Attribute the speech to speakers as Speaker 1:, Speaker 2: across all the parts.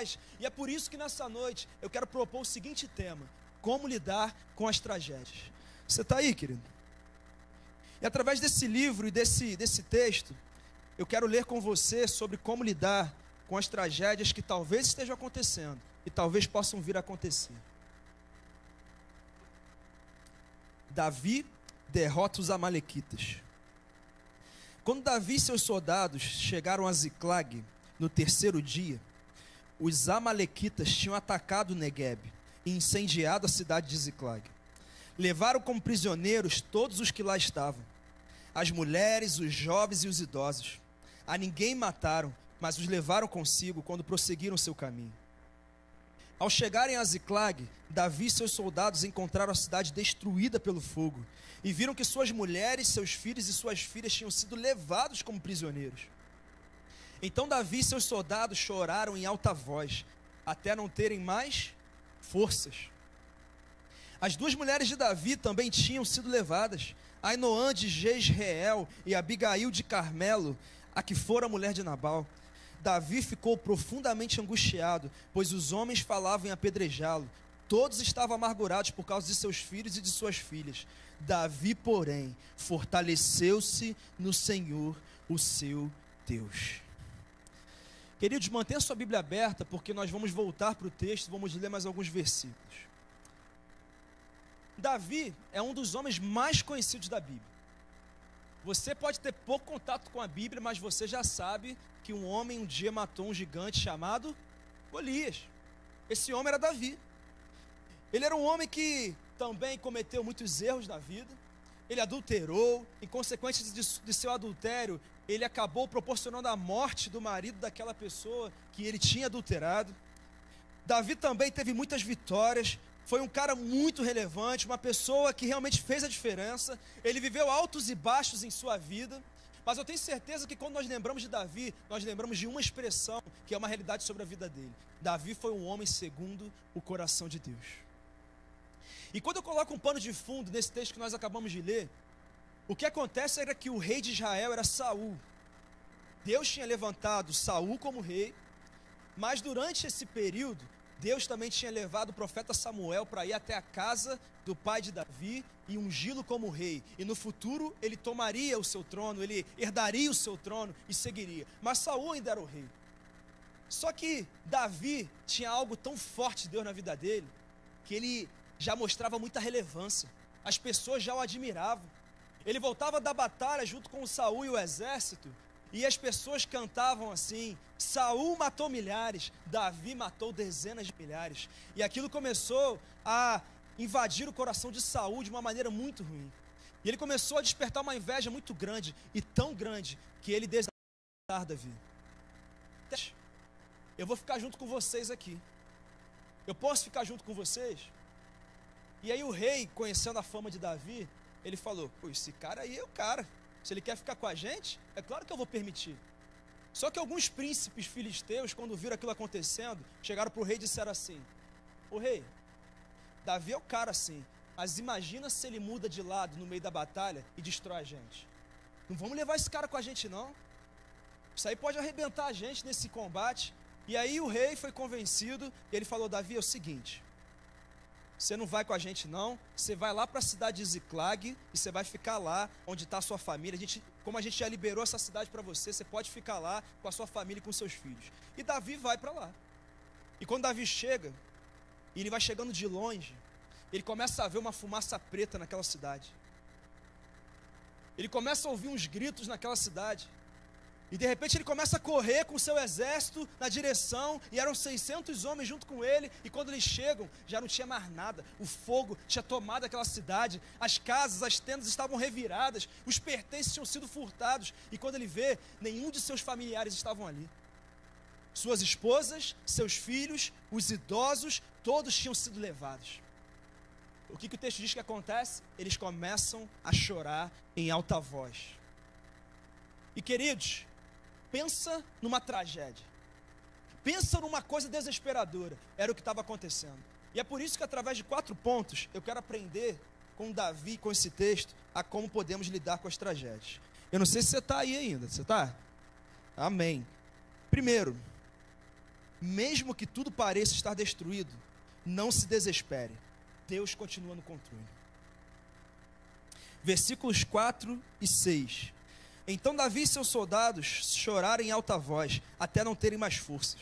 Speaker 1: faz. E é por isso que nessa noite eu quero propor o seguinte tema: como lidar com as tragédias. Você está aí, querido? E através desse livro e desse texto, eu quero ler com você sobre como lidar com as tragédias que talvez estejam acontecendo e talvez possam vir a acontecer. Davi derrota os amalequitas. Quando Davi e seus soldados chegaram a Ziclag no terceiro dia, os amalequitas tinham atacado Negueb e incendiado a cidade de Ziclag. Levaram como prisioneiros todos os que lá estavam, as mulheres, os jovens e os idosos. A ninguém mataram, mas os levaram consigo quando prosseguiram seu caminho. Ao chegarem a Ziclag, Davi e seus soldados encontraram a cidade destruída pelo fogo e viram que suas mulheres, seus filhos e suas filhas tinham sido levados como prisioneiros. Então Davi e seus soldados choraram em alta voz, até não terem mais forças. As duas mulheres de Davi também tinham sido levadas, Ainoã de Jezreel e Abigail de Carmelo, a que fora a mulher de Nabal. Davi ficou profundamente angustiado, pois os homens falavam em apedrejá-lo. Todos estavam amargurados por causa de seus filhos e de suas filhas. Davi, porém, fortaleceu-se no Senhor, o seu Deus. Queridos, mantenha sua Bíblia aberta, porque nós vamos voltar para o texto, vamos ler mais alguns versículos. Davi é um dos homens mais conhecidos da Bíblia. Você pode ter pouco contato com a Bíblia, mas você já sabe que um homem um dia matou um gigante chamado Golias. Esse homem era Davi. Ele era um homem que também cometeu muitos erros na vida. Ele adulterou, em consequência de seu adultério, ele acabou proporcionando a morte do marido daquela pessoa que ele tinha adulterado. Davi também teve muitas vitórias, foi um cara muito relevante, uma pessoa que realmente fez a diferença. Ele viveu altos e baixos em sua vida, mas eu tenho certeza que quando nós lembramos de Davi, nós lembramos de uma expressão que é uma realidade sobre a vida dele. Davi foi um homem segundo o coração de Deus. E quando eu coloco um pano de fundo nesse texto que nós acabamos de ler, o que acontece era que o rei de Israel era Saul. Deus tinha levantado Saul como rei, mas durante esse período, Deus também tinha levado o profeta Samuel para ir até a casa do pai de Davi e ungí-lo como rei. E no futuro ele tomaria o seu trono, ele herdaria o seu trono e seguiria. Mas Saul ainda era o rei. Só que Davi tinha algo tão forte de Deus na vida dele, que ele já mostrava muita relevância. As pessoas já o admiravam. Ele voltava da batalha junto com Saul e o exército, e as pessoas cantavam assim: Saul matou milhares, Davi matou dezenas de milhares. E aquilo começou a invadir o coração de Saul de uma maneira muito ruim. E ele começou a despertar uma inveja muito grande, e tão grande, que ele desejou matar Davi. Eu vou ficar junto com vocês aqui. Eu posso ficar junto com vocês? E aí o rei, conhecendo a fama de Davi, ele falou: pô, esse cara aí é o cara. Se ele quer ficar com a gente, é claro que eu vou permitir. Só que alguns príncipes filisteus, quando viram aquilo acontecendo, chegaram para o rei e disseram assim: ô rei, Davi é o cara sim, mas imagina se ele muda de lado no meio da batalha e destrói a gente. Não vamos levar esse cara com a gente não. Isso aí pode arrebentar a gente nesse combate. E aí o rei foi convencido e ele falou: Davi, é o seguinte, você não vai com a gente não, você vai lá para a cidade de Ziclag e você vai ficar lá onde está a sua família. Como a gente já liberou essa cidade para você, você pode ficar lá com a sua família e com seus filhos. E Davi vai para lá. E quando Davi chega, e ele vai chegando de longe, ele começa a ver uma fumaça preta naquela cidade. Ele começa a ouvir uns gritos naquela cidade. E de repente ele começa a correr com o seu exército na direção, e eram 600 homens junto com ele, e quando eles chegam, já não tinha mais nada. O fogo tinha tomado aquela cidade, as casas, as tendas estavam reviradas, os pertences tinham sido furtados, e quando ele vê, nenhum de seus familiares estavam ali. Suas esposas, seus filhos, os idosos, todos tinham sido levados. O que o texto diz que acontece? Eles começam a chorar em alta voz. E queridos, pensa numa tragédia, pensa numa coisa desesperadora. Era o que estava acontecendo. E é por isso que através de 4 pontos eu quero aprender com Davi, com esse texto, a como podemos lidar com as tragédias. Eu não sei se você está aí ainda, você está? Amém. Primeiro, mesmo que tudo pareça estar destruído, não se desespere. Deus continua no controle. Versículos 4 e 6. Então Davi e seus soldados choraram em alta voz, até não terem mais forças.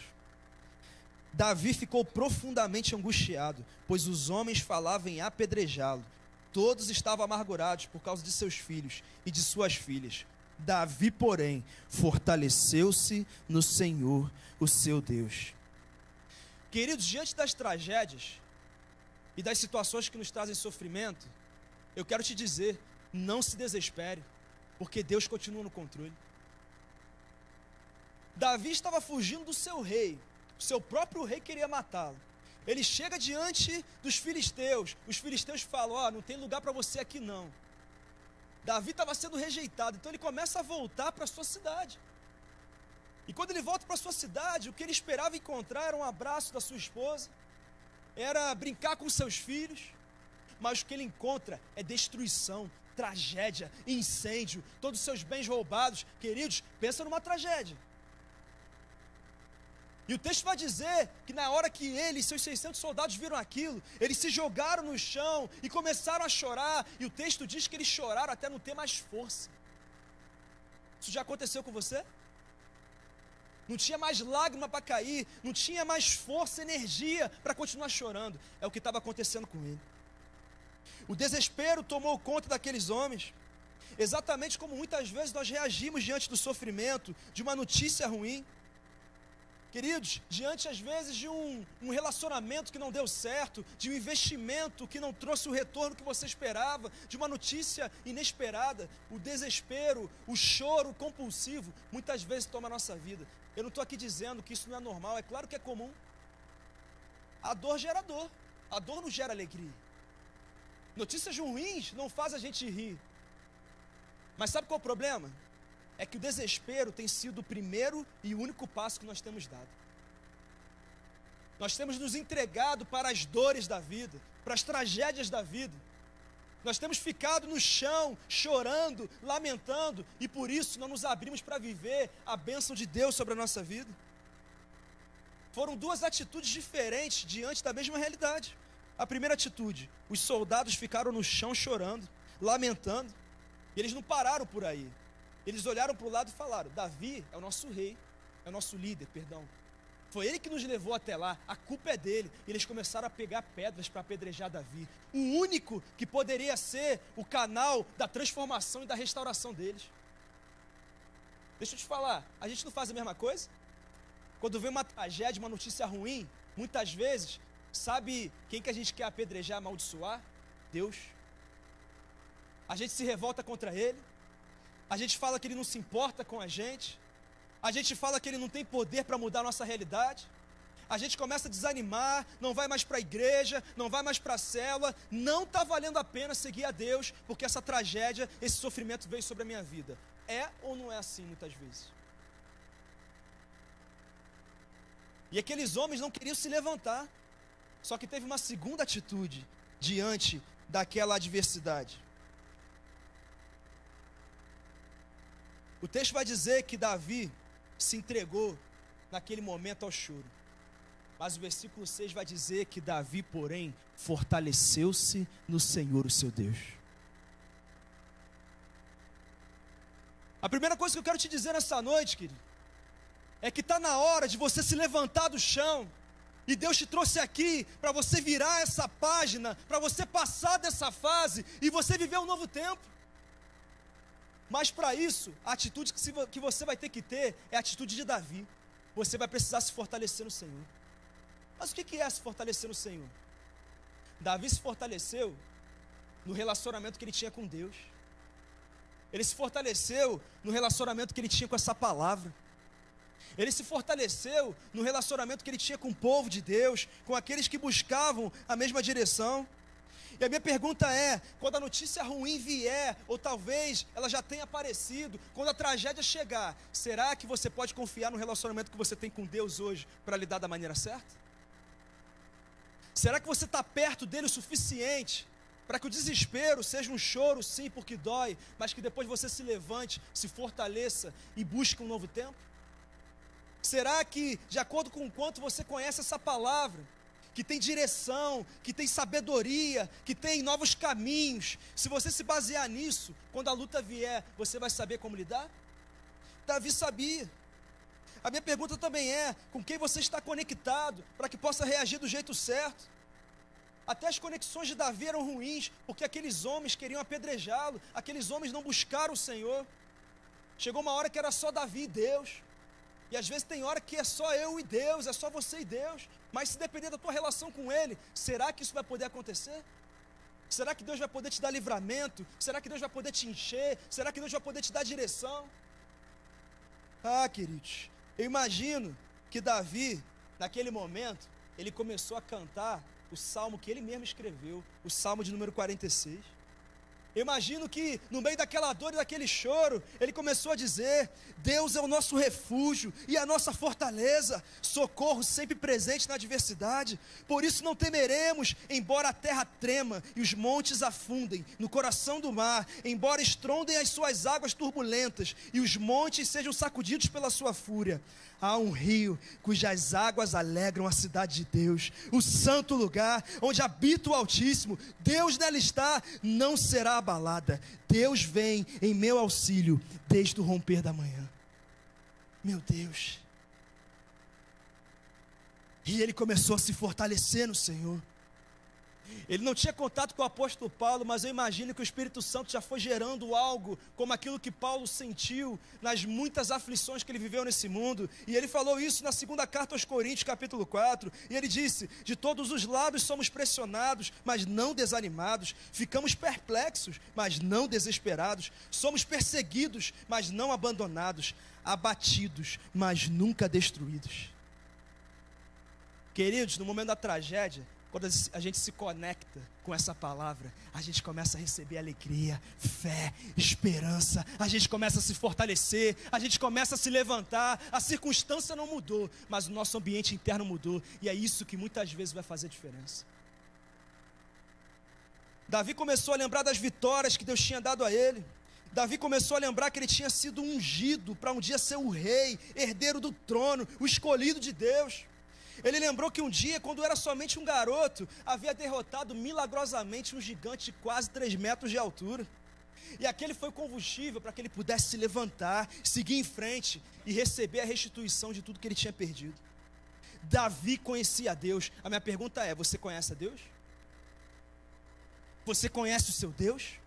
Speaker 1: Davi ficou profundamente angustiado, pois os homens falavam em apedrejá-lo. Todos estavam amargurados por causa de seus filhos e de suas filhas. Davi, porém, fortaleceu-se no Senhor, o seu Deus. Queridos, diante das tragédias e das situações que nos trazem sofrimento, eu quero te dizer, não se desespere, porque Deus continua no controle. Davi estava fugindo do seu rei, o seu próprio rei queria matá-lo. Ele chega diante dos filisteus, os filisteus falam, não tem lugar para você aqui não. Davi estava sendo rejeitado, então ele começa a voltar para a sua cidade. E quando ele volta para a sua cidade, o que ele esperava encontrar era um abraço da sua esposa, era brincar com seus filhos, mas o que ele encontra é destruição, tragédia, incêndio, todos os seus bens roubados. Queridos, pensa numa tragédia. E o texto vai dizer que na hora que ele e seus 600 soldados viram aquilo, eles se jogaram no chão e começaram a chorar, e o texto diz que eles choraram até não ter mais força. Isso já aconteceu com você? Não tinha mais lágrima para cair, não tinha mais força, energia para continuar chorando. É o que estava acontecendo com ele. O desespero tomou conta daqueles homens, exatamente como muitas vezes nós reagimos diante do sofrimento, de uma notícia ruim. Queridos, diante às vezes de um relacionamento que não deu certo, de um investimento que não trouxe o retorno que você esperava, de uma notícia inesperada, o desespero, o choro compulsivo, muitas vezes toma a nossa vida. Eu não estou aqui dizendo que isso não é normal, é claro que é comum. A dor gera dor, a dor não gera alegria. Notícias ruins não fazem a gente rir. Mas sabe qual é o problema? É que o desespero tem sido o primeiro e o único passo que nós temos dado. Nós temos nos entregado para as dores da vida, para as tragédias da vida. Nós temos ficado no chão, chorando, lamentando, e por isso não nos abrimos para viver a bênção de Deus sobre a nossa vida. Foram duas atitudes diferentes diante da mesma realidade. A primeira atitude, os soldados ficaram no chão chorando, lamentando, e eles não pararam por aí. Eles olharam para o lado e falaram, Davi é o nosso rei, é o nosso líder, perdão. Foi ele que nos levou até lá, a culpa é dele. E eles começaram a pegar pedras para apedrejar Davi. O único que poderia ser o canal da transformação e da restauração deles. Deixa eu te falar, a gente não faz a mesma coisa? Quando vem uma tragédia, uma notícia ruim, muitas vezes, sabe quem que a gente quer apedrejar, amaldiçoar? Deus. A gente se revolta contra ele. A gente fala que ele não se importa com a gente. A gente fala que ele não tem poder para mudar a nossa realidade. A gente começa a desanimar, não vai mais para a igreja, não vai mais para a célula. Não está valendo a pena seguir a Deus, porque essa tragédia, esse sofrimento veio sobre a minha vida. É ou não é assim muitas vezes? E aqueles homens não queriam se levantar. Só que teve uma segunda atitude diante daquela adversidade. O texto vai dizer que Davi se entregou naquele momento ao choro. Mas o versículo 6 vai dizer que Davi, porém, fortaleceu-se no Senhor, o seu Deus. A primeira coisa que eu quero te dizer nessa noite, querido, é que está na hora de você se levantar do chão. E Deus te trouxe aqui para você virar essa página, para você passar dessa fase e você viver um novo tempo. Mas para isso, a atitude que você vai ter que ter é a atitude de Davi. Você vai precisar se fortalecer no Senhor. Mas o que é se fortalecer no Senhor? Davi se fortaleceu no relacionamento que ele tinha com Deus. Ele se fortaleceu no relacionamento que ele tinha com essa palavra. Ele se fortaleceu no relacionamento que ele tinha com o povo de Deus, com aqueles que buscavam a mesma direção. E a minha pergunta é, quando a notícia ruim vier, ou talvez ela já tenha aparecido, quando a tragédia chegar, será que você pode confiar no relacionamento que você tem com Deus hoje para lidar da maneira certa? Será que você está perto dele o suficiente para que o desespero seja um choro, sim, porque dói, mas que depois você se levante, se fortaleça e busque um novo tempo? Será que, de acordo com o quanto você conhece essa palavra, que tem direção, que tem sabedoria, que tem novos caminhos, se você se basear nisso, quando a luta vier, você vai saber como lidar? Davi sabia. A minha pergunta também é, com quem você está conectado, para que possa reagir do jeito certo? Até as conexões de Davi eram ruins, porque aqueles homens queriam apedrejá-lo, aqueles homens não buscaram o Senhor. Chegou uma hora que era só Davi e Deus, e às vezes tem hora que é só eu e Deus, é só você e Deus, mas se depender da tua relação com Ele, será que isso vai poder acontecer? Será que Deus vai poder te dar livramento? Será que Deus vai poder te encher? Será que Deus vai poder te dar direção? Ah, queridos, eu imagino que Davi, naquele momento, ele começou a cantar o salmo que ele mesmo escreveu, o salmo de número 46. Eu imagino que no meio daquela dor e daquele choro, ele começou a dizer: Deus é o nosso refúgio e a nossa fortaleza, socorro sempre presente na adversidade. Por isso não temeremos, embora a terra trema e os montes afundem no coração do mar, embora estrondem as suas águas turbulentas e os montes sejam sacudidos pela sua fúria. Há um rio cujas águas alegram a cidade de Deus, o santo lugar onde habita o Altíssimo. Deus nela está, não será abalada. Deus vem em meu auxílio desde o romper da manhã. Meu Deus. E ele começou a se fortalecer no Senhor. Ele não tinha contato com o apóstolo Paulo, mas eu imagino que o Espírito Santo já foi gerando algo como aquilo que Paulo sentiu nas muitas aflições que ele viveu nesse mundo. E ele falou isso na segunda carta aos Coríntios, capítulo 4, e ele disse: de todos os lados somos pressionados, mas não desanimados, ficamos perplexos, mas não desesperados, somos perseguidos, mas não abandonados, abatidos, mas nunca destruídos. Queridos, no momento da tragédia, quando a gente se conecta com essa palavra, a gente começa a receber alegria, fé, esperança, a gente começa a se fortalecer, a gente começa a se levantar. A circunstância não mudou, mas o nosso ambiente interno mudou, e é isso que muitas vezes vai fazer diferença. Davi começou a lembrar das vitórias que Deus tinha dado a ele. Davi começou a lembrar que ele tinha sido ungido para um dia ser o rei, herdeiro do trono, o escolhido de Deus. Ele lembrou que um dia, quando era somente um garoto, havia derrotado milagrosamente um gigante de quase 3 metros de altura. E aquele foi o combustível para que ele pudesse se levantar, seguir em frente e receber a restituição de tudo que ele tinha perdido. Davi conhecia a Deus. A minha pergunta é: você conhece a Deus? Você conhece o seu Deus?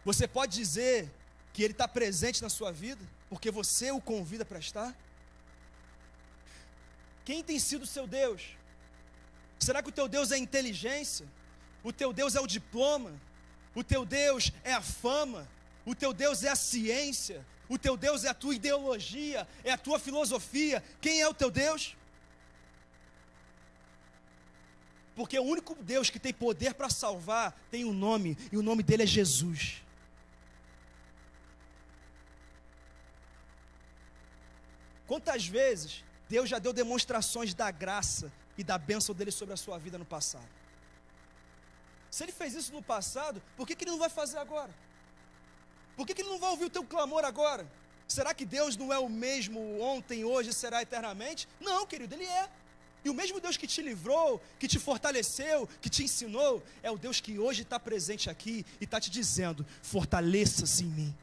Speaker 1: Você pode dizer que Ele está presente na sua vida, porque você o convida para estar? Quem tem sido o seu Deus? Será que o teu Deus é a inteligência? O teu Deus é o diploma? O teu Deus é a fama? O teu Deus é a ciência? O teu Deus é a tua ideologia? É a tua filosofia? Quem é o teu Deus? Porque o único Deus que tem poder para salvar tem um nome, e o nome dele é Jesus. Quantas vezes Deus já deu demonstrações da graça e da bênção dele sobre a sua vida no passado? Se ele fez isso no passado, por que ele não vai fazer agora? Por que ele não vai ouvir o teu clamor agora? Será que Deus não é o mesmo ontem, hoje e será eternamente? Não, querido, Ele é. E o mesmo Deus que te livrou, que te fortaleceu, que te ensinou, é o Deus que hoje está presente aqui e está te dizendo: fortaleça-se em mim.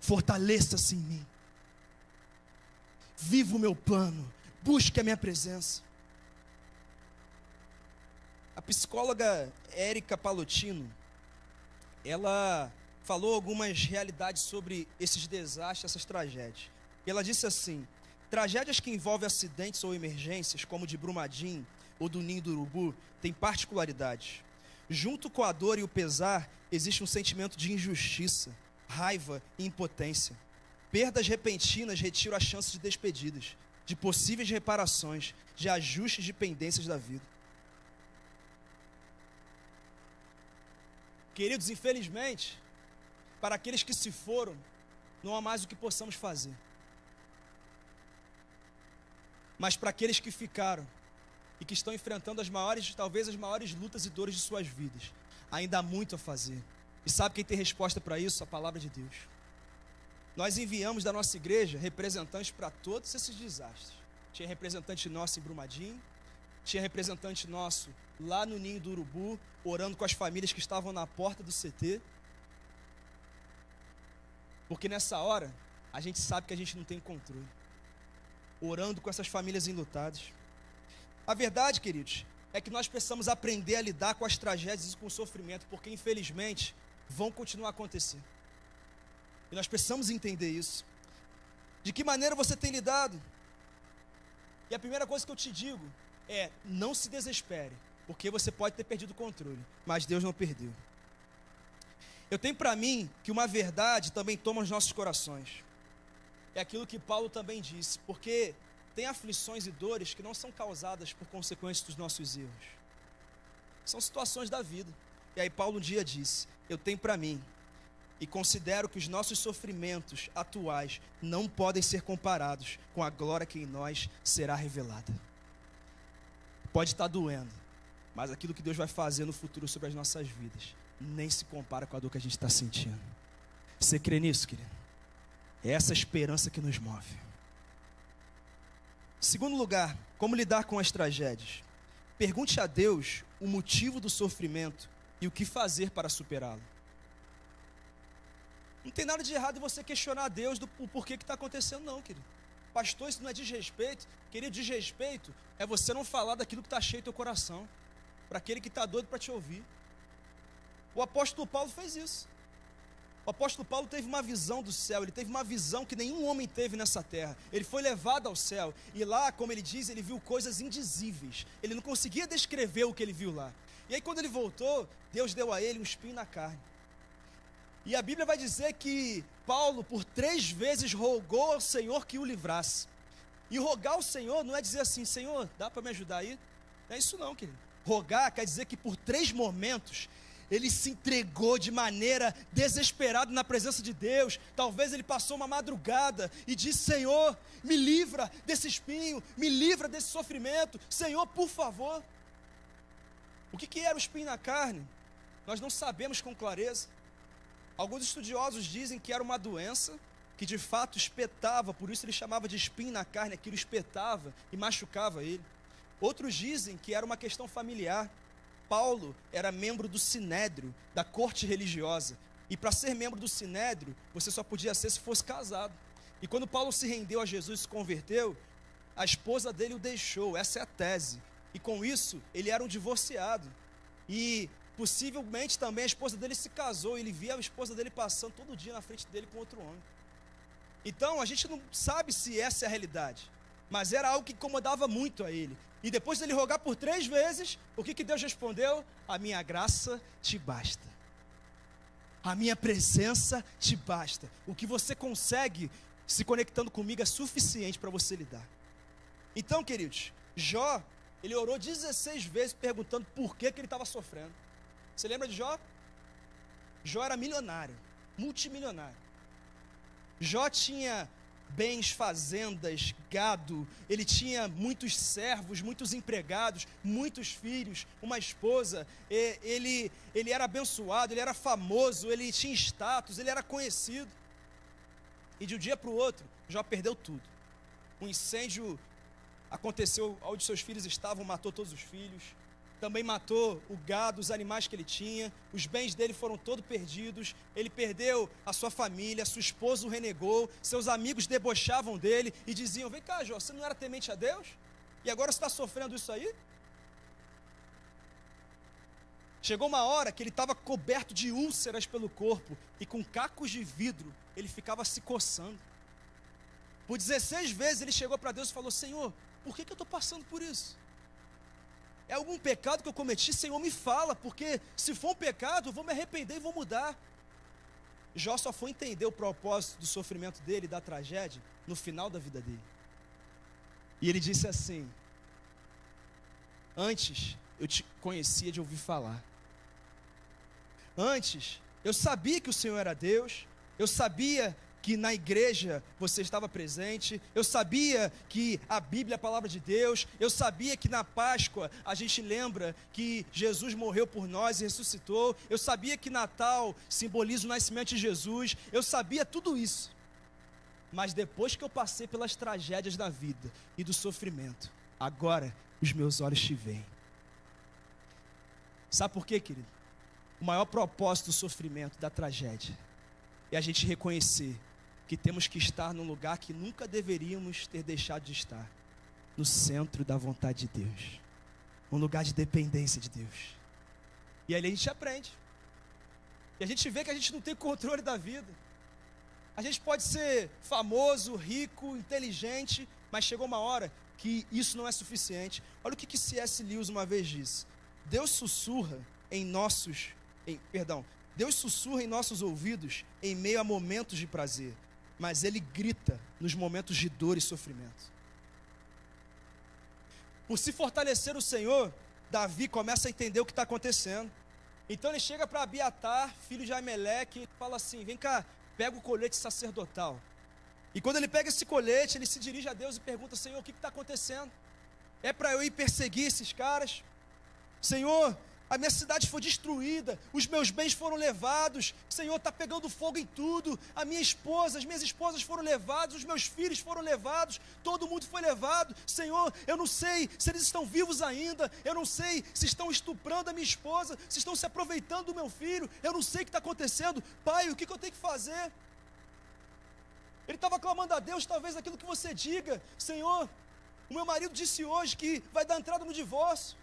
Speaker 1: Fortaleça-se em mim. Viva o meu plano, busque a minha presença. A psicóloga Érica Palotino, ela falou algumas realidades sobre esses desastres, essas tragédias. E ela disse assim: tragédias que envolvem acidentes ou emergências, como o de Brumadinho ou do Ninho do Urubu, têm particularidades. Junto com a dor e o pesar, existe um sentimento de injustiça, raiva e impotência. Perdas repentinas retiram as chances de despedidas, de possíveis reparações, de ajustes de pendências da vida. Queridos, infelizmente, para aqueles que se foram, não há mais o que possamos fazer. Mas para aqueles que ficaram e que estão enfrentando talvez as maiores lutas e dores de suas vidas, ainda há muito a fazer. E sabe quem tem resposta para isso? A palavra de Deus. nós enviamos da nossa igreja representantes para todos esses desastres. Tinha representante nosso em Brumadinho, tinha representante nosso lá no Ninho do Urubu, orando com as famílias que estavam na porta do CT. Porque nessa hora, a gente sabe que a gente não tem controle. Orando com essas famílias enlutadas. A verdade, queridos, é que nós precisamos aprender a lidar com as tragédias e com o sofrimento, porque infelizmente vão continuar a acontecer. E nós precisamos entender isso. De que maneira você tem lidado? E a primeira coisa que eu te digo é: não se desespere, porque você pode ter perdido o controle, mas Deus não perdeu. Eu tenho para mim que uma verdade também toma os nossos corações. É aquilo que Paulo também disse, porque tem aflições e dores que não são causadas por consequência dos nossos erros. São situações da vida. E aí Paulo um dia disse: eu tenho para mim e considero que os nossos sofrimentos atuais não podem ser comparados com a glória que em nós será revelada. Pode estar doendo, mas aquilo que Deus vai fazer no futuro sobre as nossas vidas nem se compara com a dor que a gente está sentindo. Você crê nisso, querido? É essa esperança que nos move. Segundo lugar, como lidar com as tragédias? Pergunte a Deus o motivo do sofrimento e o que fazer para superá-lo. Não tem nada de errado em você questionar a Deus do porquê que está acontecendo, não, querido. Pastor, isso não é desrespeito. Querido, desrespeito é você não falar daquilo que está cheio do teu coração, para aquele que está doido para te ouvir. O apóstolo Paulo fez isso. O apóstolo Paulo teve uma visão do céu, ele teve uma visão que nenhum homem teve nessa terra. Ele foi levado ao céu, e lá, como ele diz, ele viu coisas indizíveis. Ele não conseguia descrever o que ele viu lá. E aí quando ele voltou, Deus deu a ele um espinho na carne. E a Bíblia vai dizer que Paulo, por 3 vezes, rogou ao Senhor que o livrasse. E rogar ao Senhor não é dizer assim: Senhor, dá para me ajudar aí? Não é isso não, querido. Rogar quer dizer que por 3 momentos, ele se entregou de maneira desesperada na presença de Deus. Talvez ele passou uma madrugada e disse: Senhor, me livra desse espinho, me livra desse sofrimento. Senhor, por favor. O que era o espinho na carne? Nós não sabemos com clareza. Alguns estudiosos dizem que era uma doença que de fato espetava, por isso ele chamava de espinho na carne, aquilo espetava e machucava ele. Outros dizem que era uma questão familiar. Paulo era membro do Sinédrio, da corte religiosa, e para ser membro do Sinédrio, você só podia ser se fosse casado. E quando Paulo se rendeu a Jesus e se converteu, a esposa dele o deixou, essa é a tese, e com isso ele era um divorciado, e possivelmente também a esposa dele se casou, e ele via a esposa dele passando todo dia na frente dele com outro homem. Então a gente não sabe se essa é a realidade, mas era algo que incomodava muito a ele. E depois dele rogar por 3 vezes, o que Deus respondeu? A minha graça te basta. A minha presença te basta. O que você consegue se conectando comigo é suficiente para você lidar. Então, queridos, Jó, ele orou 16 vezes perguntando por que ele estava sofrendo. Você lembra de Jó? Jó era milionário, multimilionário. Jó tinha bens, fazendas, gado, ele tinha muitos servos, muitos empregados, muitos filhos, uma esposa, ele era abençoado, ele era famoso, ele tinha status, ele era conhecido. E de um dia para o outro, Jó perdeu tudo. Um incêndio aconteceu onde seus filhos estavam, matou todos os filhos. Também matou o gado, os animais que ele tinha. Os bens dele foram todos perdidos. Ele perdeu a sua família, sua esposa o renegou. Seus amigos debochavam dele e diziam: vem cá, Jó, você não era temente a Deus? E agora você está sofrendo isso aí? Chegou uma hora que ele estava coberto de úlceras pelo corpo, e com cacos de vidro ele ficava se coçando. Por 16 vezes ele chegou para Deus e falou: Senhor, por que eu estou passando por isso? É algum pecado que eu cometi? Senhor, me fala, porque se for um pecado, eu vou me arrepender e vou mudar. Jó só foi entender o propósito do sofrimento dele, da tragédia, no final da vida dele. E ele disse assim: antes eu te conhecia de ouvir falar. Antes eu sabia que o Senhor era Deus, eu sabia que na igreja você estava presente, eu sabia que a Bíblia é a palavra de Deus, eu sabia que na Páscoa a gente lembra que Jesus morreu por nós e ressuscitou, eu sabia que Natal simboliza o nascimento de Jesus, eu sabia tudo isso. Mas depois que eu passei pelas tragédias da vida e do sofrimento, agora os meus olhos te veem. Sabe por quê, querido? O maior propósito do sofrimento, da tragédia, é a gente reconhecer que temos que estar num lugar que nunca deveríamos ter deixado de estar, no centro da vontade de Deus, um lugar de dependência de Deus. E ali a gente aprende, e a gente vê que a gente não tem controle da vida. A gente pode ser famoso, rico, inteligente, mas chegou uma hora que isso não é suficiente. Olha o que C.S. Lewis uma vez disse: Deus sussurra em nossos ouvidos em meio a momentos de prazer, mas Ele grita nos momentos de dor e sofrimento. Por se fortalecer o Senhor, Davi começa a entender o que está acontecendo. Então ele chega para Abiatar, filho de Aimeleque, e fala assim: vem cá, pega o colete sacerdotal. E quando ele pega esse colete, ele se dirige a Deus e pergunta: Senhor, o que está acontecendo? É para eu ir perseguir esses caras? Senhor, a minha cidade foi destruída, os meus bens foram levados, Senhor, está pegando fogo em tudo, as minhas esposas foram levadas, os meus filhos foram levados, todo mundo foi levado. Senhor, eu não sei se eles estão vivos ainda, eu não sei se estão estuprando a minha esposa, se estão se aproveitando do meu filho, eu não sei o que está acontecendo. Pai, o que eu tenho que fazer? Ele estava clamando a Deus, talvez aquilo que você diga: Senhor, o meu marido disse hoje que vai dar entrada no divórcio.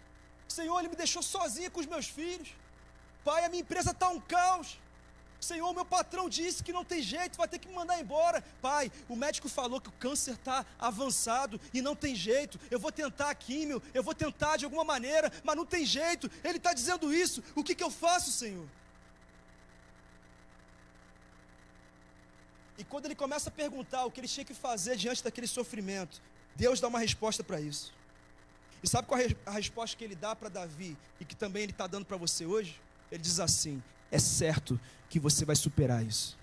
Speaker 1: Senhor, ele me deixou sozinha com os meus filhos. Pai, a minha empresa está um caos. Senhor, meu patrão disse que não tem jeito, vai ter que me mandar embora. Pai, o médico falou que o câncer está avançado e não tem jeito. Eu vou tentar a químio, eu vou tentar de alguma maneira, mas não tem jeito. Ele está dizendo isso, o que eu faço, Senhor? E quando ele começa a perguntar o que ele tinha que fazer diante daquele sofrimento, Deus dá uma resposta para isso. E sabe qual é a resposta que ele dá para Davi, e que também ele está dando para você hoje? Ele diz assim: é certo que você vai superar isso.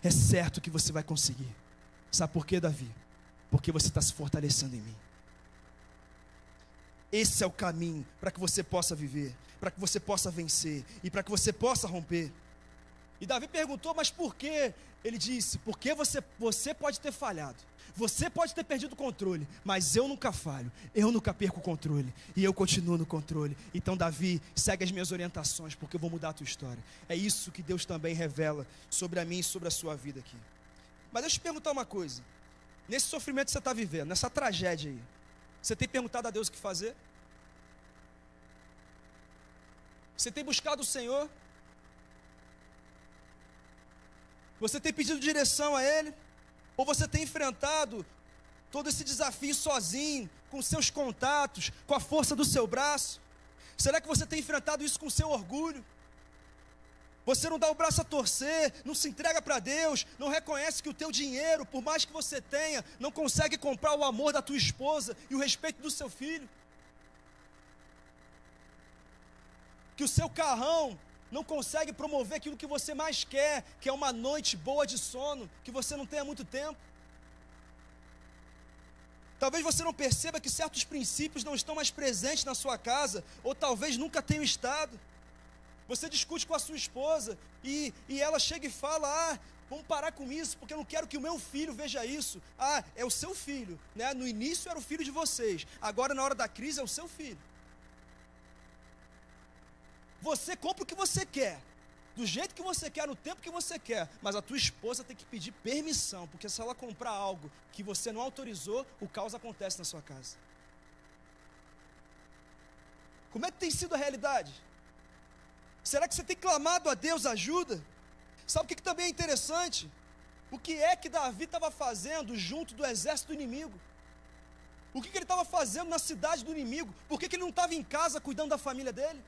Speaker 1: É certo que você vai conseguir. Sabe por quê, Davi? Porque você está se fortalecendo em mim. Esse é o caminho para que você possa viver, para que você possa vencer e para que você possa romper. E Davi perguntou: mas por quê? Ele disse: porque você pode ter falhado, você pode ter perdido o controle, mas eu nunca falho, eu nunca perco o controle, e eu continuo no controle. Então Davi, segue as minhas orientações, porque eu vou mudar a tua história. É isso que Deus também revela sobre a mim e sobre a sua vida aqui. Mas deixa eu te perguntar uma coisa: nesse sofrimento que você está vivendo, nessa tragédia aí, você tem perguntado a Deus o que fazer? Você tem buscado o Senhor? Você tem pedido direção a Ele? Ou você tem enfrentado todo esse desafio sozinho, com seus contatos, com a força do seu braço? Será que você tem enfrentado isso com o seu orgulho? Você não dá o braço a torcer, não se entrega para Deus, não reconhece que o teu dinheiro, por mais que você tenha, não consegue comprar o amor da tua esposa e o respeito do seu filho? Que o seu carrão não consegue promover aquilo que você mais quer, que é uma noite boa de sono, que você não tem há muito tempo? Talvez você não perceba que certos princípios não estão mais presentes na sua casa, ou talvez nunca tenham estado. Você discute com a sua esposa, e ela chega e fala: vamos parar com isso, porque eu não quero que o meu filho veja isso. É o seu filho, né? No início era o filho de vocês, agora na hora da crise é o seu filho. Você compra o que você quer, do jeito que você quer, no tempo que você quer, mas a tua esposa tem que pedir permissão, porque se ela comprar algo que você não autorizou, o caos acontece na sua casa. Como é que tem sido a realidade? Será que você tem clamado a Deus ajuda? Sabe o que também é interessante? O que é que Davi estava fazendo junto do exército do inimigo? O que ele estava fazendo na cidade do inimigo? Por que ele não estava em casa cuidando da família dele?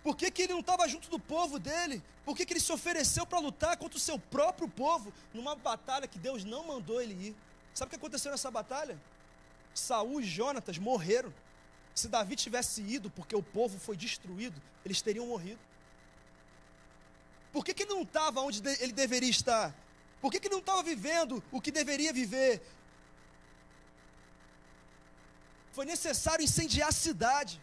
Speaker 1: Por que ele não estava junto do povo dele? Por que ele se ofereceu para lutar contra o seu próprio povo, numa batalha que Deus não mandou ele ir? Sabe o que aconteceu nessa batalha? Saul e Jonatas morreram. Se Davi tivesse ido, porque o povo foi destruído, eles teriam morrido. Por que ele não estava onde ele deveria estar? Por que ele não estava vivendo o que deveria viver? Foi necessário incendiar a cidade.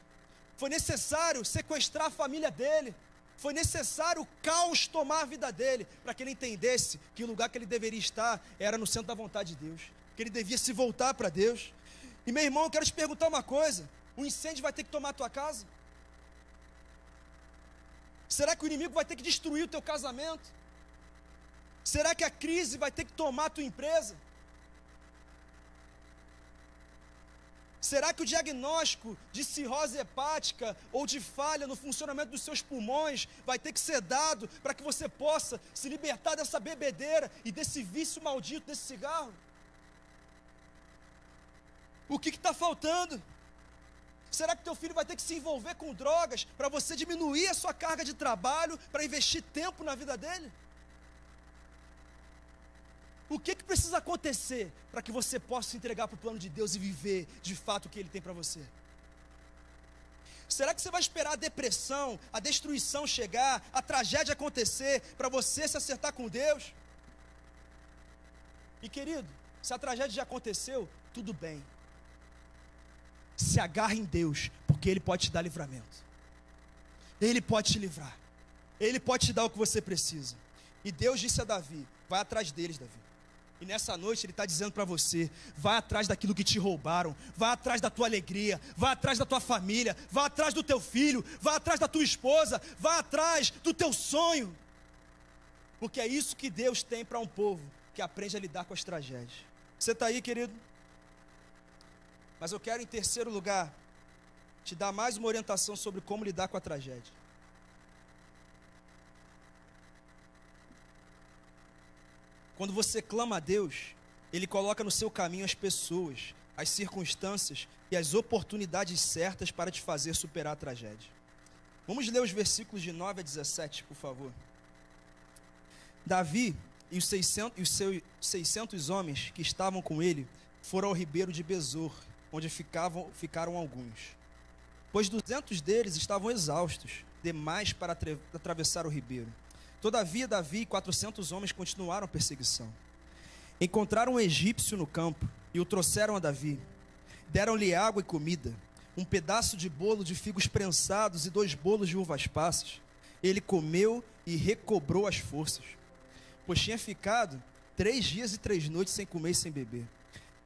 Speaker 1: Foi necessário sequestrar a família dele. foi necessário o caos tomar a vida dele, para que ele entendesse que o lugar que ele deveria estar era no centro da vontade de Deus, que ele devia se voltar para Deus. E meu irmão, eu quero te perguntar uma coisa: o incêndio vai ter que tomar a tua casa? Será que o inimigo vai ter que destruir o teu casamento? Será que a crise vai ter que tomar a tua empresa? Será que o diagnóstico de cirrose hepática ou de falha no funcionamento dos seus pulmões vai ter que ser dado para que você possa se libertar dessa bebedeira e desse vício maldito desse cigarro? O que está faltando? Será que teu filho vai ter que se envolver com drogas para você diminuir a sua carga de trabalho, para investir tempo na vida dele? O que precisa acontecer para que você possa se entregar para o plano de Deus e viver de fato o que Ele tem para você? Será que você vai esperar a depressão, a destruição chegar, a tragédia acontecer, para você se acertar com Deus? E querido, se a tragédia já aconteceu, tudo bem. Se agarre em Deus, porque Ele pode te dar livramento. Ele pode te livrar. Ele pode te dar o que você precisa. E Deus disse a Davi: vai atrás deles, Davi. E nessa noite Ele está dizendo para você: vai atrás daquilo que te roubaram, vai atrás da tua alegria, vai atrás da tua família, vai atrás do teu filho, vai atrás da tua esposa, vai atrás do teu sonho. Porque é isso que Deus tem para um povo que aprende a lidar com as tragédias. Você está aí, querido? Mas eu quero, em terceiro lugar, te dar mais uma orientação sobre como lidar com a tragédia. Quando você clama a Deus, Ele coloca no seu caminho as pessoas, as circunstâncias e as oportunidades certas para te fazer superar a tragédia. Vamos ler os versículos de 9 a 17, por favor. Davi e os seus 600 homens que estavam com ele foram ao ribeiro de Besor, onde ficaram alguns. Pois 200 deles estavam exaustos, demais para atravessar o ribeiro. Todavia, Davi e 400 homens continuaram a perseguição. Encontraram um egípcio no campo e o trouxeram a Davi. Deram-lhe água e comida, um pedaço de bolo de figos prensados e 2 bolos de uvas passas. Ele comeu e recobrou as forças, pois tinha ficado 3 dias e 3 noites sem comer e sem beber.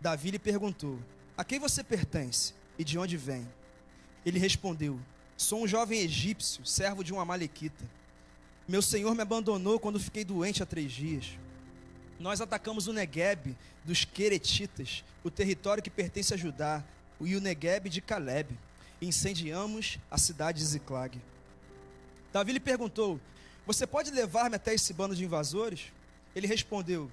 Speaker 1: Davi lhe perguntou: a quem você pertence e de onde vem? Ele respondeu: sou um jovem egípcio, servo de um amalequita. Meu senhor me abandonou quando fiquei doente há 3 dias. Nós atacamos o Neguebe dos Queretitas, o território que pertence a Judá, e o Neguebe de Calebe. Incendiamos a cidade de Ziclag. Davi lhe perguntou: você pode levar-me até esse bando de invasores? Ele respondeu: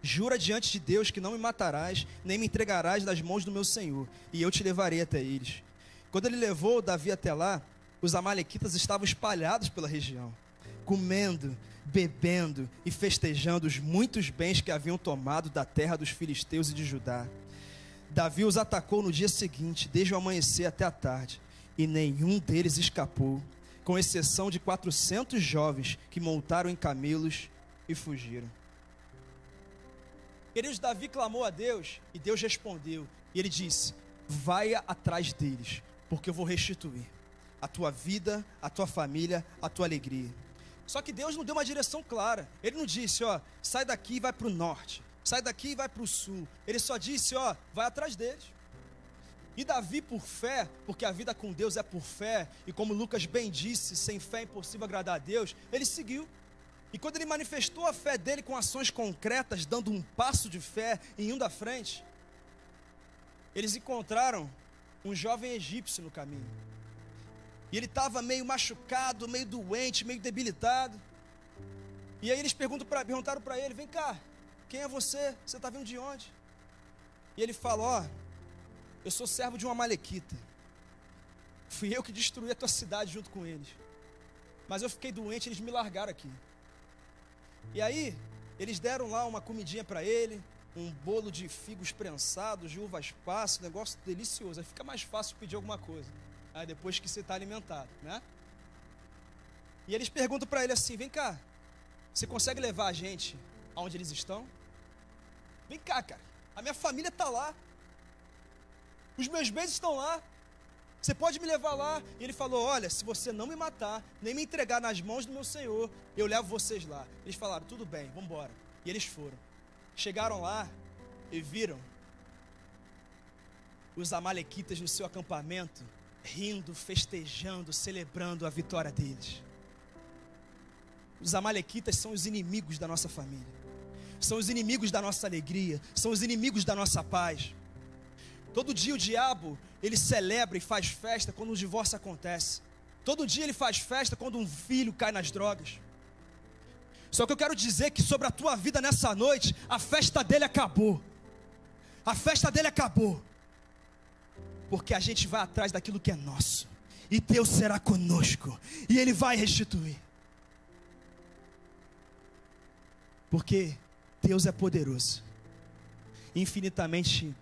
Speaker 1: jura diante de Deus que não me matarás, nem me entregarás nas mãos do meu senhor, e eu te levarei até eles. Quando ele levou Davi até lá, os amalequitas estavam espalhados pela região, comendo, bebendo e festejando os muitos bens que haviam tomado da terra dos filisteus e de Judá. Davi os atacou no dia seguinte, desde o amanhecer até a tarde, e nenhum deles escapou, com exceção de 400 jovens que montaram em camelos e fugiram. Queridos, Davi clamou a Deus e Deus respondeu. E ele disse: vai atrás deles, porque eu vou restituir a tua vida, a tua família, a tua alegria. Só que Deus não deu uma direção clara. Ele não disse: ó, sai daqui e vai para o norte, sai daqui e vai para o sul. Ele só disse: ó, vai atrás deles. E Davi, por fé, porque a vida com Deus é por fé, e como Lucas bem disse, sem fé é impossível agradar a Deus, ele seguiu. E quando ele manifestou a fé dele com ações concretas, dando um passo de fé e indo à frente, eles encontraram um jovem egípcio no caminho. E ele estava meio machucado, meio doente, meio debilitado. E aí eles perguntaram para ele: vem cá, quem é você? Você está vindo de onde? E ele fala: ó, eu sou servo de uma amalequita. Fui eu que destruí a tua cidade junto com eles. Mas eu fiquei doente, eles me largaram aqui. E aí, eles deram lá uma comidinha para ele, um bolo de figos prensados, de uvas passas, um negócio delicioso. Aí fica mais fácil pedir alguma coisa, aí depois que você está alimentado, né? E eles perguntam para ele assim: vem cá, você consegue levar a gente aonde eles estão? Vem cá, cara, a minha família está lá, os meus bens estão lá, Você pode me levar lá? E ele falou, olha, se você não me matar, nem me entregar nas mãos do meu Senhor, eu levo vocês lá. Eles falaram, tudo bem, vamos embora. E eles foram. Chegaram lá e viram os amalequitas no seu acampamento, rindo, festejando, celebrando a vitória deles. Os amalequitas são os inimigos da nossa família, são os inimigos da nossa alegria, são os inimigos da nossa paz. Todo dia o diabo, ele celebra e faz festa quando um divórcio acontece. Todo dia ele faz festa quando um filho cai nas drogas. Só que eu quero dizer que sobre a tua vida nessa noite, a festa dele acabou. A festa dele acabou. Porque a gente vai atrás daquilo que é nosso. E Deus será conosco. E Ele vai restituir. Porque Deus é poderoso. Infinitamente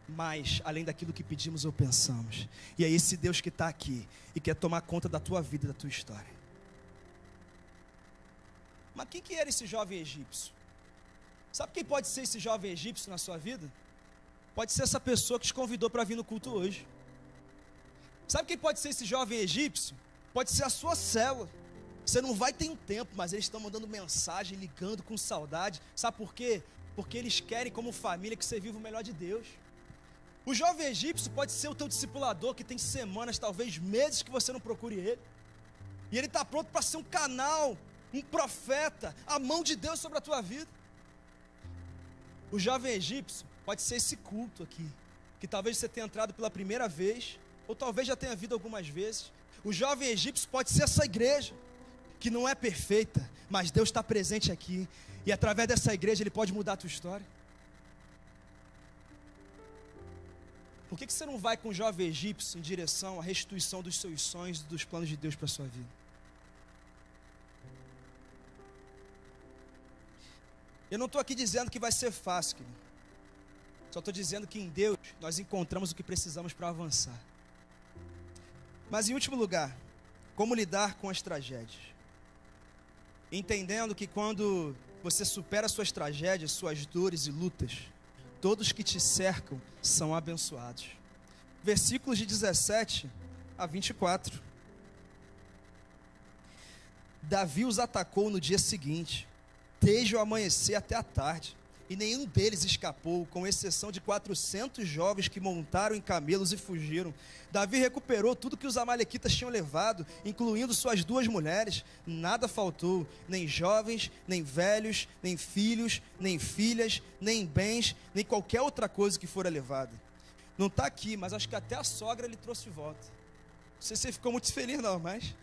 Speaker 1: mais além daquilo que pedimos ou pensamos. E é esse Deus que está aqui e quer tomar conta da tua vida e da tua história. Mas quem que era esse jovem egípcio? Sabe quem pode ser esse jovem egípcio na sua vida? Pode ser essa pessoa que te convidou para vir no culto hoje. Sabe quem pode ser esse jovem egípcio? Pode ser a sua célula. Você não vai ter um tempo, mas eles estão mandando mensagem, ligando com saudade. Sabe por quê? Porque eles querem como família que você viva o melhor de Deus. O jovem egípcio pode ser o teu discipulador, que tem semanas, talvez meses que você não procure ele. E ele está pronto para ser um canal, um profeta, a mão de Deus sobre a tua vida. O jovem egípcio pode ser esse culto aqui, que talvez você tenha entrado pela primeira vez, ou talvez já tenha vindo algumas vezes. O jovem egípcio pode ser essa igreja, que não é perfeita, mas Deus está presente aqui, e através dessa igreja Ele pode mudar a tua história. Por que você não vai com o jovem egípcio em direção à restituição dos seus sonhos e dos planos de Deus para a sua vida? Eu não estou aqui dizendo que vai ser fácil, querido. Só estou dizendo que em Deus nós encontramos o que precisamos para avançar. Mas em último lugar, como lidar com as tragédias? Entendendo que quando você supera suas tragédias, suas dores e lutas, todos que te cercam são abençoados. Versículos de 17 a 24. Davi os atacou no dia seguinte, desde o amanhecer até a tarde, e nenhum deles escapou, com exceção de 400 jovens que montaram em camelos e fugiram. Davi recuperou tudo que os amalequitas tinham levado, incluindo suas 2 mulheres. Nada faltou, nem jovens, nem velhos, nem filhos, nem filhas, nem bens, nem qualquer outra coisa que fora levada. Não está aqui, mas acho que até a sogra ele trouxe de volta. Não sei se você ficou muito feliz não, mas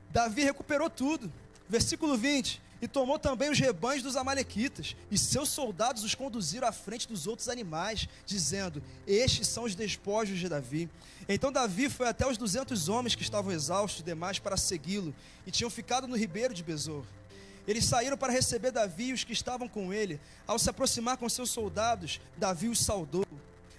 Speaker 1: Davi recuperou tudo. Versículo 20. E tomou também os rebanhos dos amalequitas, e seus soldados os conduziram à frente dos outros animais, dizendo: estes são os despojos de Davi. Então Davi foi até os 200 homens que estavam exaustos demais para segui-lo, e tinham ficado no ribeiro de Besor. Eles saíram para receber Davi e os que estavam com ele. Ao se aproximar com seus soldados, Davi os saudou.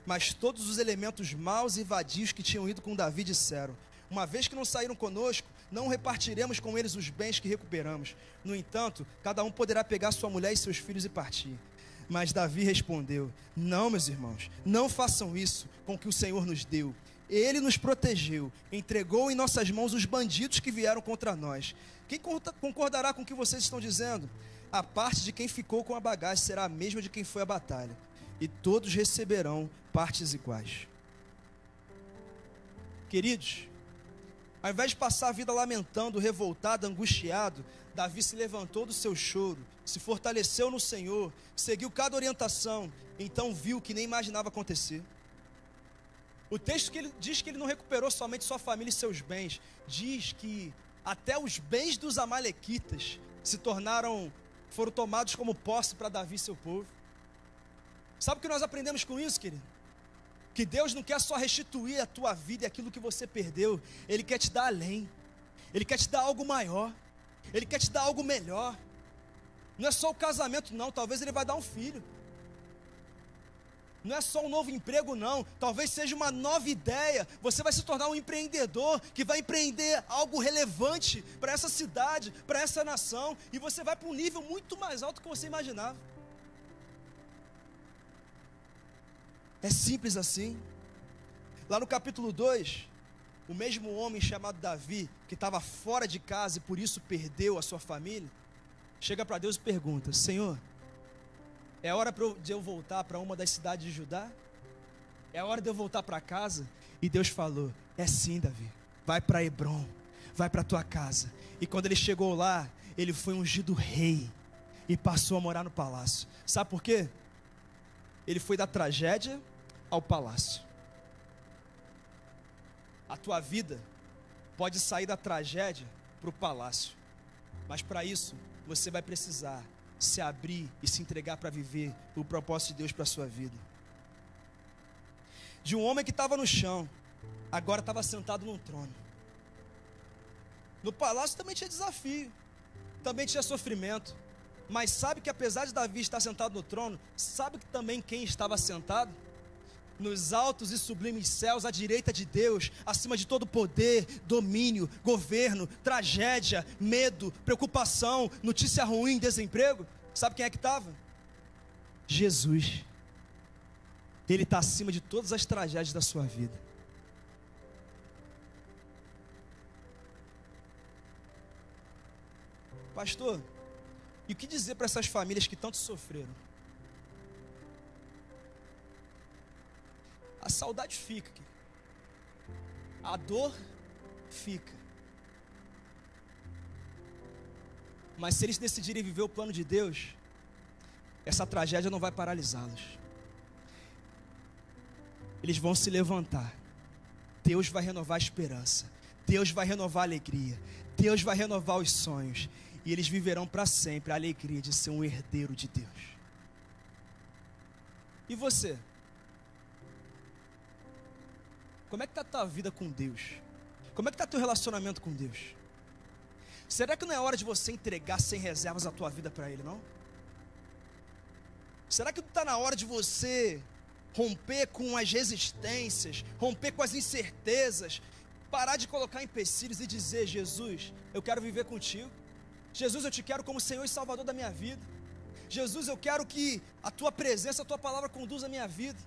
Speaker 1: Mas todos os elementos maus e vadios que tinham ido com Davi disseram: uma vez que não saíram conosco, não repartiremos com eles os bens que recuperamos. No entanto, cada um poderá pegar sua mulher e seus filhos e partir. Mas Davi respondeu: não, meus irmãos, não façam isso com o que o Senhor nos deu. Ele nos protegeu, entregou em nossas mãos os bandidos que vieram contra nós. Quem concordará com o que vocês estão dizendo? A parte de quem ficou com a bagagem será a mesma de quem foi à batalha, e todos receberão partes iguais. Queridos, ao invés de passar a vida lamentando, revoltado, angustiado, Davi se levantou do seu choro, se fortaleceu no Senhor, seguiu cada orientação, então viu que nem imaginava acontecer. O texto que ele diz que ele não recuperou somente sua família e seus bens, diz que até os bens dos amalequitas foram tomados como posse para Davi e seu povo. Sabe o que nós aprendemos com isso, querido? Que Deus não quer só restituir a tua vida e aquilo que você perdeu, Ele quer te dar além, Ele quer te dar algo maior, Ele quer te dar algo melhor. Não é só o casamento não, talvez Ele vai dar um filho. Não é só um novo emprego não, talvez seja uma nova ideia. Você vai se tornar um empreendedor que vai empreender algo relevante para essa cidade, para essa nação, e você vai para um nível muito mais alto do que você imaginava. É simples assim. Lá no capítulo 2, o mesmo homem chamado Davi, que estava fora de casa e por isso perdeu a sua família, chega para Deus e pergunta: Senhor, é hora de eu voltar para uma das cidades de Judá? É hora de eu voltar para casa? E Deus falou: é sim, Davi, vai para Hebrom, vai para tua casa. E quando ele chegou lá, ele foi ungido rei e passou a morar no palácio. Sabe por quê? Ele foi da tragédia ao palácio. A tua vida pode sair da tragédia para o palácio, mas para isso você vai precisar se abrir e se entregar para viver o propósito de Deus para a sua vida. De um homem que estava no chão, agora estava sentado num trono. No palácio também tinha desafio, também tinha sofrimento, mas sabe que apesar de Davi estar sentado no trono, sabe que também quem estava sentado? Nos altos e sublimes céus, à direita de Deus, acima de todo poder, domínio, governo, tragédia, medo, preocupação, notícia ruim, desemprego. Sabe quem é que estava? Jesus. Ele está acima de todas as tragédias da sua vida. Pastor, e o que dizer para essas famílias que tanto sofreram? A saudade fica, a dor fica, mas se eles decidirem viver o plano de Deus, essa tragédia não vai paralisá-los. Eles vão se levantar, Deus vai renovar a esperança, Deus vai renovar a alegria, Deus vai renovar os sonhos, e eles viverão para sempre a alegria de ser um herdeiro de Deus. E você? Como é que está a tua vida com Deus? Como é que está o teu relacionamento com Deus? Será que não é hora de você entregar sem reservas a tua vida para Ele, não? Será que não está na hora de você romper com as resistências, romper com as incertezas, parar de colocar empecilhos e dizer: Jesus, eu quero viver contigo. Jesus, eu te quero como Senhor e Salvador da minha vida. Jesus, eu quero que a tua presença, a tua palavra conduza a minha vida.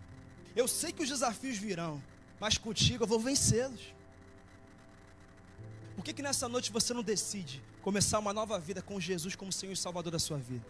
Speaker 1: Eu sei que os desafios virão, mas contigo eu vou vencê-los. Por que nessa noite você não decide começar uma nova vida com Jesus como Senhor e Salvador da sua vida?